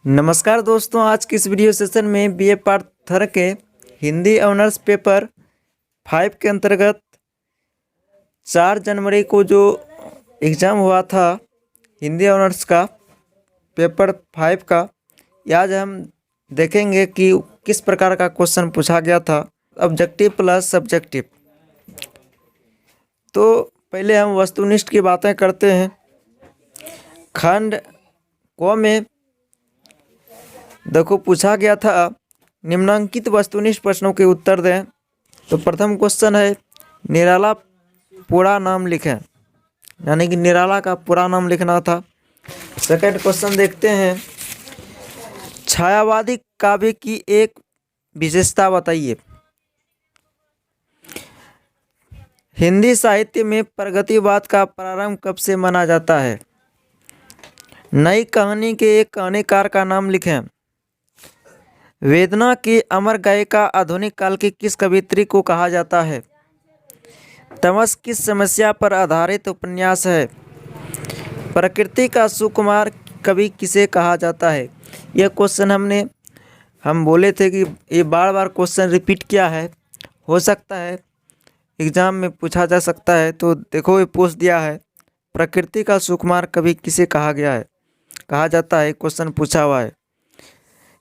नमस्कार दोस्तों, आज की इस वीडियो सेशन में बीए पार्ट थर्ड के हिंदी ऑनर्स पेपर 5 के अंतर्गत 4 जनवरी को जो एग्ज़ाम हुआ था हिंदी ऑनर्स का पेपर 5 का, आज हम देखेंगे कि किस प्रकार का क्वेश्चन पूछा गया था, ऑब्जेक्टिव प्लस सब्जेक्टिव। तो पहले हम वस्तुनिष्ठ की बातें करते हैं। खंड क में देखो पूछा गया था निम्नलिखित वस्तुनिष्ठ प्रश्नों के उत्तर दें। तो प्रथम क्वेश्चन है निराला पूरा नाम लिखें, यानी कि निराला का पूरा नाम लिखना था। सेकंड क्वेश्चन देखते हैं, छायावादी काव्य की एक विशेषता बताइए। हिंदी साहित्य में प्रगतिवाद का प्रारंभ कब से माना जाता है। नई कहानी के एक कहानीकार का नाम लिखें। वेदना की अमर गायिका आधुनिक काल की किस कवियत्री को कहा जाता है। तमस किस समस्या पर आधारित उपन्यास है। प्रकृति का सुकुमार कवि किसे कहा जाता है। यह क्वेश्चन हम बोले थे कि ये बार बार क्वेश्चन रिपीट किया है, हो सकता है एग्ज़ाम में पूछा जा सकता है। तो देखो ये पूछ दिया है, प्रकृति का सुकुमार कवि किसे कहा जाता है, क्वेश्चन पूछा हुआ है।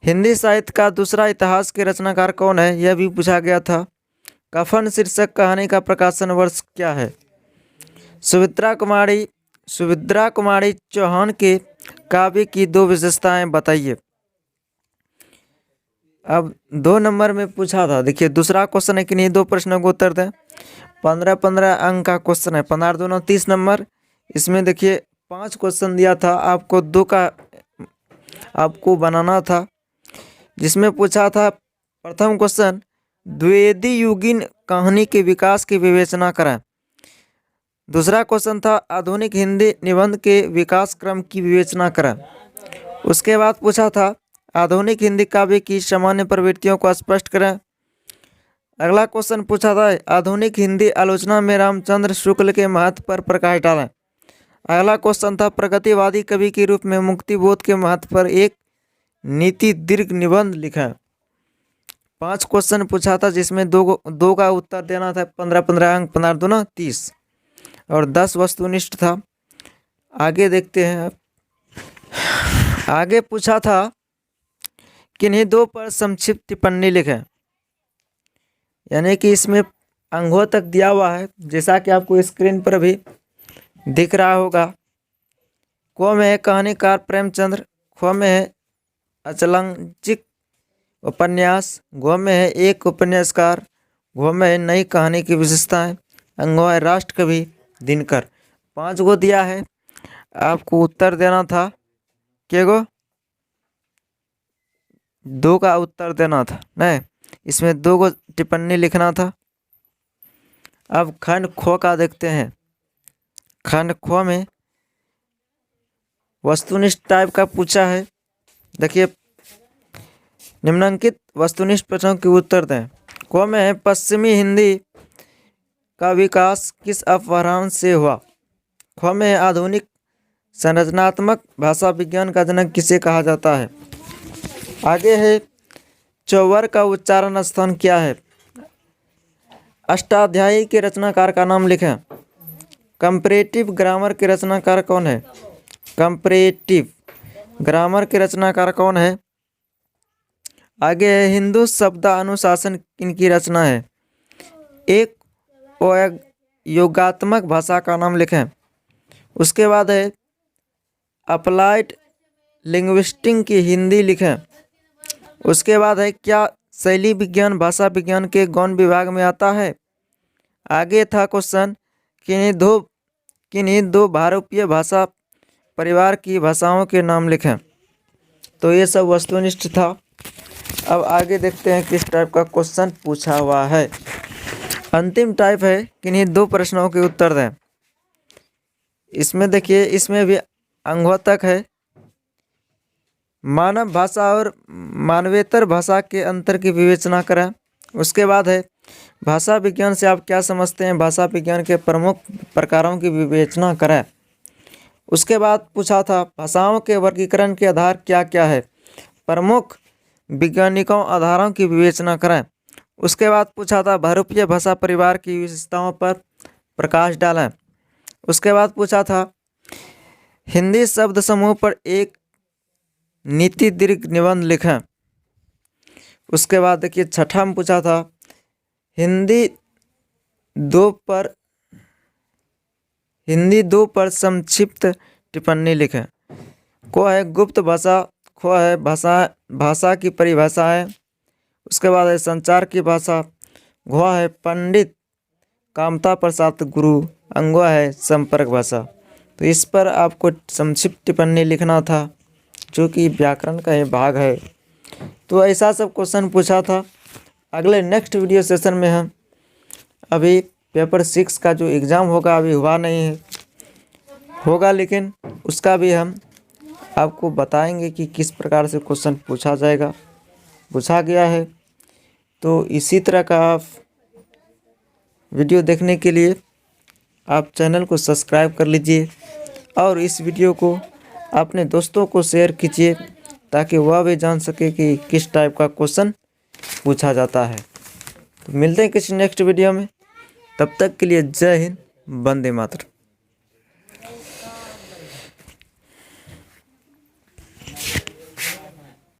हिंदी साहित्य का दूसरा इतिहास के रचनाकार कौन है, यह भी पूछा गया था। कफन शीर्षक कहानी का प्रकाशन वर्ष क्या है। सुभद्रा कुमारी चौहान के काव्य की 2 विशेषताएं बताइए। अब 2 नंबर में पूछा था, देखिए दूसरा क्वेश्चन है कि नहीं 2 प्रश्नों को उत्तर दें। 15-15 अंक का क्वेश्चन है, 15 दूना 30 नंबर। इसमें देखिए 5 क्वेश्चन दिया था, आपको 2 का आपको बनाना था। जिसमें पूछा था प्रथम क्वेश्चन, द्विवेदी युगीन कहानी के विकास की विवेचना करें। दूसरा क्वेश्चन था आधुनिक हिंदी निबंध के विकास क्रम की विवेचना करें। उसके बाद पूछा था आधुनिक हिंदी काव्य की सामान्य प्रवृत्तियों को स्पष्ट करें। अगला क्वेश्चन पूछा था आधुनिक हिंदी आलोचना में रामचंद्र शुक्ल के महत्व पर प्रकाश डालें। अगला क्वेश्चन था प्रगतिवादी कवि के रूप में मुक्तिबोध के महत्व पर एक नीति दीर्घ निबंध लिखा। 5 क्वेश्चन पूछा था, जिसमें 2 का उत्तर देना था। 15-15 अंक, 15 दूना 30 और 10 वस्तुनिष्ठ था। आगे देखते हैं। आगे पूछा था किन्हीं 2 पर संक्षिप्त टिप्पणी लिखें, यानी कि इसमें अंगों तक दिया हुआ है, जैसा कि आपको स्क्रीन पर भी दिख रहा होगा। क में है कहानीकार प्रेमचंद्र, ख में है अचलंचिक उपन्यास, घ में है एक उपन्यासकार, घ में है नई कहानी की विशेषताएं, अंगो है राष्ट्रकवि दिनकर। 5 गो दिया है, आपको उत्तर देना था। के गो 2 का उत्तर देना था, नहीं इसमें 2 गो टिप्पणी लिखना था। अब खंड ख का देखते हैं। खंड ख में वस्तुनिष्ठ टाइप का पूछा है। देखिए निम्नलिखित वस्तुनिष्ठ प्रश्नों के उत्तर दें। क में है पश्चिमी हिंदी का विकास किस अपभ्रंश से हुआ। ख में है आधुनिक संरचनात्मक भाषा विज्ञान का जनक किसे कहा जाता है। आगे है चौवर का उच्चारण स्थान क्या है। अष्टाध्यायी के रचनाकार का नाम लिखें। कंपैरेटिव ग्रामर के रचनाकार कौन है। कंपैरेटिव ग्रामर के रचनाकार कौन है। आगे है हिंदू शब्द अनुशासन किनकी रचना है। एक योगात्मक भाषा का नाम लिखें। उसके बाद है अप्लाइड लिंग्विस्टिक की हिंदी लिखें। उसके बाद है क्या शैली विज्ञान भाषा विज्ञान के गौण विभाग में आता है। आगे था क्वेश्चन किन्हीं दो भारतीय भाषा परिवार की भाषाओं के नाम लिखें। तो ये सब वस्तुनिष्ठ था। अब आगे देखते हैं किस टाइप का क्वेश्चन पूछा हुआ है। अंतिम टाइप है किन्हीं 2 प्रश्नों के उत्तर दें। इसमें देखिए इसमें भी अंगों तक है। मानव भाषा और मानवेतर भाषा के अंतर की विवेचना करें। उसके बाद है भाषा विज्ञान से आप क्या समझते हैं, भाषा विज्ञान के प्रमुख प्रकारों की विवेचना करें। उसके बाद पूछा था भाषाओं के वर्गीकरण के आधार क्या क्या है। प्रमुख वैज्ञानिकों आधारों की विवेचना करें। उसके बाद पूछा था बहुरूपीय भाषा परिवार की विशेषताओं पर प्रकाश डालें। उसके बाद पूछा था हिंदी शब्द समूह पर एक नीति दीर्घ निबंध लिखें। उसके बाद देखिए छठा में पूछा था हिंदी दो पर संक्षिप्त टिप्पणी लिखें। को है गुप्त भाषा, खो है भाषा की परिभाषाएं। उसके बाद है संचार की भाषा, घोआ है पंडित कामता प्रसाद गुरु, अंगवा है संपर्क भाषा। तो इस पर आपको संक्षिप्त टिप्पणी लिखना था, जो कि व्याकरण का ही भाग है। तो ऐसा सब क्वेश्चन पूछा था। अगले नेक्स्ट वीडियो सेशन में हम अभी पेपर 6 का जो एग्ज़ाम होगा अभी हुआ नहीं है, होगा, लेकिन उसका भी हम आपको बताएंगे कि किस प्रकार से क्वेश्चन पूछा गया है। तो इसी तरह का आप वीडियो देखने के लिए आप चैनल को सब्सक्राइब कर लीजिए और इस वीडियो को अपने दोस्तों को शेयर कीजिए, ताकि वह भी जान सके कि किस टाइप का क्वेश्चन पूछा जाता है। तो मिलते हैं किसी नेक्स्ट वीडियो में, तब तक के लिए जय हिंद, वंदे मातरम।